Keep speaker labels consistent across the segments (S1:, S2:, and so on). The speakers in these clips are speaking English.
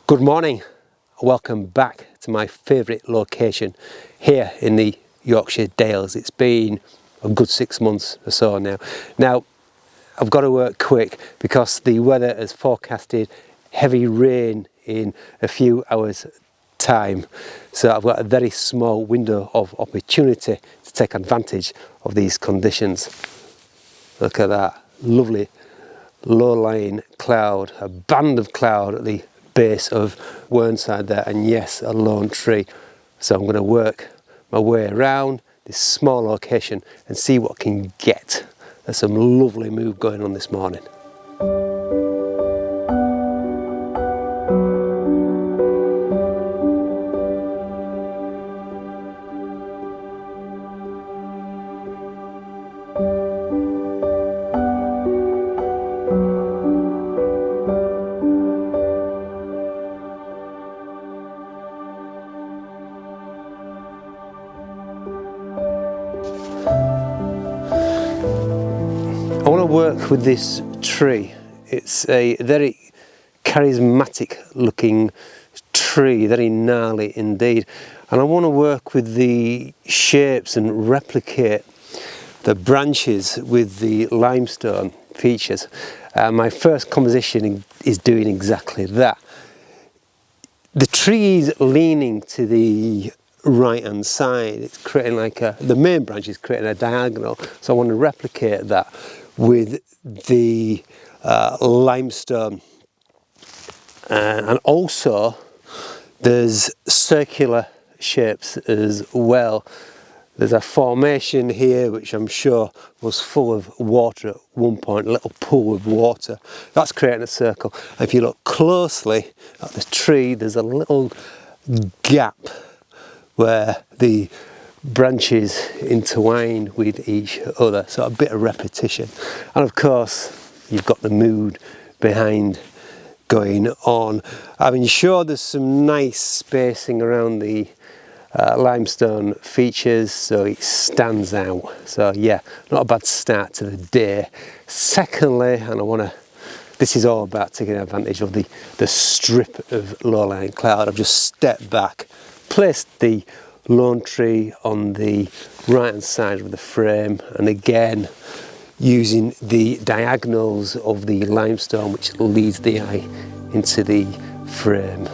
S1: Good morning, welcome back to my favourite location here in the Yorkshire Dales. It's been a good 6 months or so now. Now I've got to work quick because the weather has forecasted heavy rain in a few hours time, so I've got a very small window of opportunity to take advantage of these conditions. Look at that lovely low-lying cloud, a band of cloud at the base of Whernside there, and yes, a lone tree. So I'm going to work my way around this small location and see what I can get. There's some lovely move going on this morning. I want to work with this tree. It's a very charismatic looking tree, very gnarly indeed. And I want to work with the shapes and replicate the branches with the limestone features. My first composition is doing exactly that. The tree is leaning to the right hand side. It's creating like the main branch is creating a diagonal, so I want to replicate that with the limestone, and also there's circular shapes as well. There's a formation here which I'm sure was full of water at one point, a little pool of water. That's creating a circle. And if you look closely at the tree, there's a little gap where the branches intertwine with each other, so a bit of repetition. And of course you've got the mood behind going on. I mean, sure, there's some nice spacing around the limestone features, so it stands out. So yeah, not a bad start to the day. Secondly, and this is all about taking advantage of the strip of low-lying cloud. I've just stepped back, placed the lone tree on the right hand side of the frame, and again using the diagonals of the limestone which leads the eye into the frame.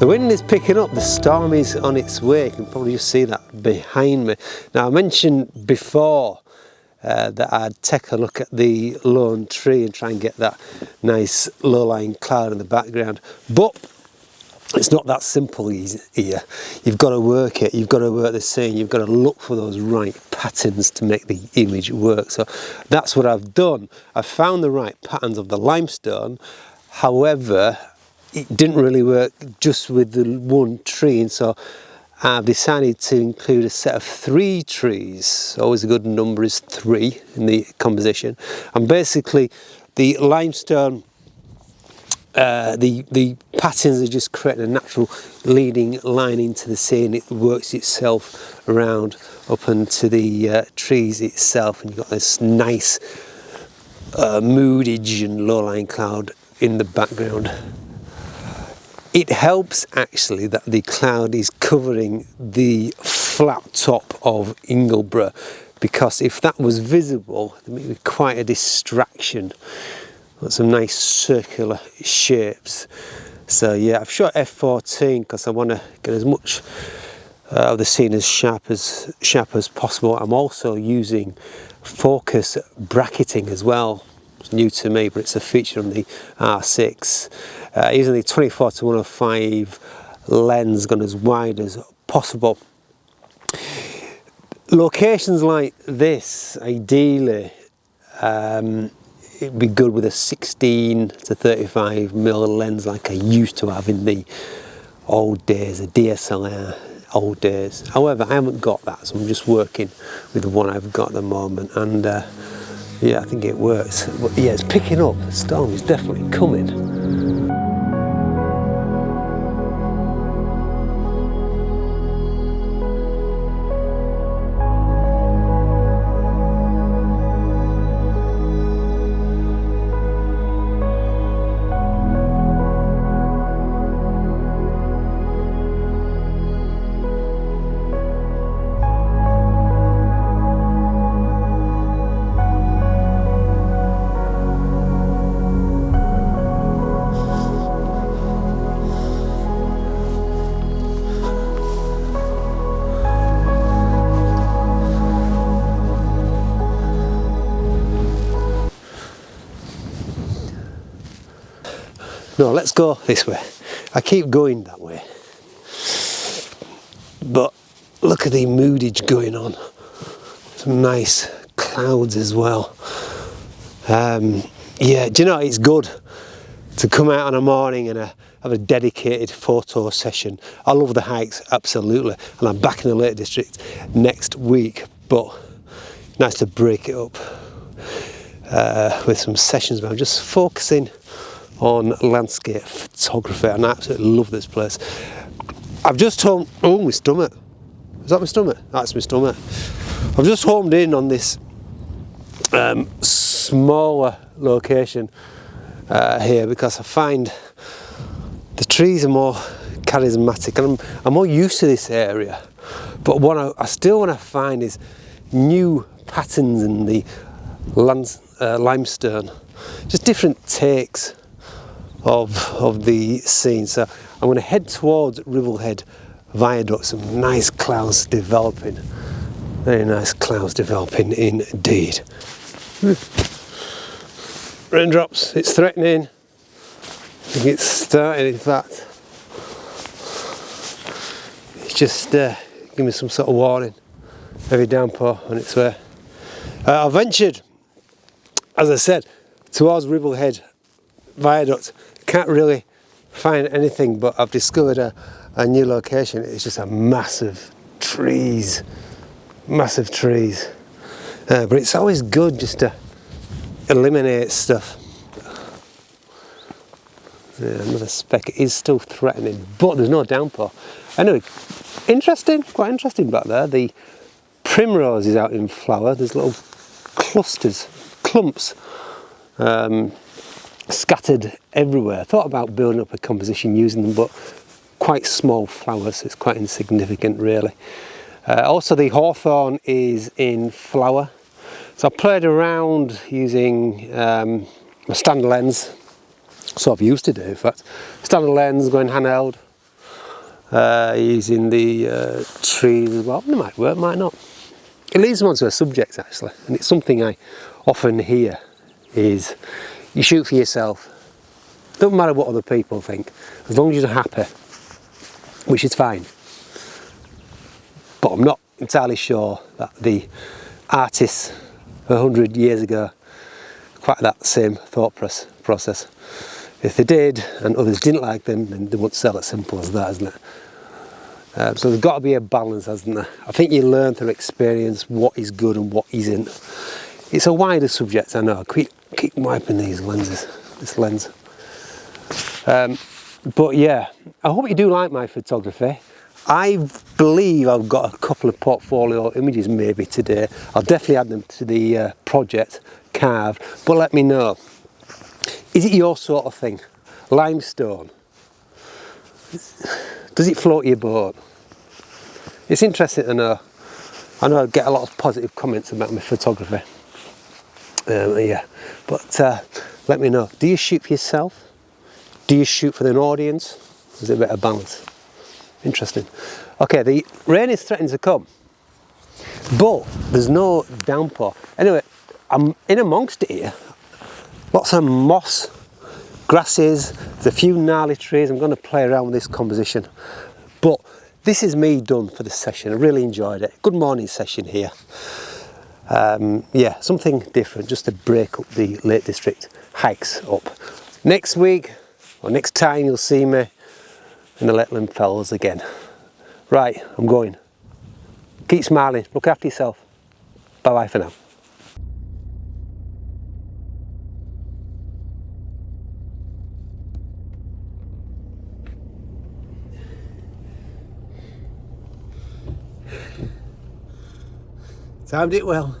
S1: The wind is picking up, the storm is on its way. You can probably just see that behind me. Now, I mentioned before that I'd take a look at the lone tree and try and get that nice low-lying cloud in the background, but it's not that simple here. You've got to work it, you've got to work the scene, you've got to look for those right patterns to make the image work. So that's what I've done. I've found the right patterns of the limestone. However, it didn't really work just with the one tree, and so I've decided to include a set of 3 trees. Always a good number is 3 in the composition. And basically the limestone, the patterns are just creating a natural leading line into the scene. It works itself around up into the trees itself, and you've got this nice moodage and low-lying cloud in the background. It helps actually that the cloud is covering the flat top of Ingleborough, because if that was visible, it would be quite a distraction. Got some nice circular shapes. So yeah, I've shot f14 because I want to get as much of the scene as sharp as possible. I'm also using focus bracketing as well. It's new to me, but it's a feature on the R6. Using the 24-105 lens, gone as wide as possible. Locations like this, ideally, it'd be good with a 16-35mm lens like I used to have in the old days, a DSLR old days. However, I haven't got that, so I'm just working with the one I've got at the moment, and yeah, I think it works. But yeah, it's picking up. The storm is definitely coming. No, let's go this way. I keep going that way. But look at the moodage going on. Some nice clouds as well. Yeah, do you know, it's good to come out on a morning and have a dedicated photo session. I love the hikes, absolutely. And I'm back in the Lake District next week. But nice to break it up with some sessions. But I'm just focusing on landscape photography, and I absolutely love this place. I've just homed, oh, my stomach. Is that my stomach? That's my stomach. I've just homed in on this smaller location here, because I find the trees are more charismatic, and I'm more used to this area. But what I still want to find is new patterns in the limestone, just different takes of the scene. So I'm going to head towards Ribblehead Viaduct. Some nice clouds developing, very nice clouds developing indeed. Raindrops, it's threatening. I think it's starting, in fact. It's just give me some sort of warning. Heavy downpour on its way. I ventured, as I said, towards Ribblehead Viaduct. Can't really find anything, but I've discovered a new location. It's just a massive trees. But it's always good just to eliminate stuff. Yeah, another speck. It is still threatening, but there's no downpour. Anyway, quite interesting back there. The primrose is out in flower. There's little clumps scattered everywhere. I thought about building up a composition using them, but quite small flowers, so it's quite insignificant really. Also the hawthorn is in flower, so I played around using a standard lens, so I've used to do in fact. Standard lens, going handheld, using the trees as well. It might work, might not. It leads them onto a subject actually, and it's something I often hear is you shoot for yourself. Doesn't matter what other people think, as long as you're happy, which is fine. But I'm not entirely sure that the artists 100 years ago quite that same thought process. If they did and others didn't like them, then they wouldn't sell it. Simple as that, isn't it? So there's got to be a balance, hasn't there? I think you learn through experience what is good and what isn't. It's a wider subject, I know. Keep wiping this lens. But yeah, I hope you do like my photography. I believe I've got a couple of portfolio images maybe today. I'll definitely add them to the project carved, but let me know. Is it your sort of thing? Limestone, does it float your boat? It's interesting to know. I know I get a lot of positive comments about my photography. Yeah, but let me know. Do you shoot for yourself? Do you shoot for an audience? Is it a bit of balance? Interesting. Okay, the rain is threatening to come, but there's no downpour. Anyway, I'm in amongst it here. Lots of moss, grasses, there's a few gnarly trees. I'm going to play around with this composition. But this is me done for this session. I really enjoyed it. Good morning session here. Yeah, something different, just to break up the Lake District hikes up. Next week, or next time, you'll see me in the Letland Fells again. Right, I'm going. Keep smiling, look after yourself. Bye-bye for now. Timed it well.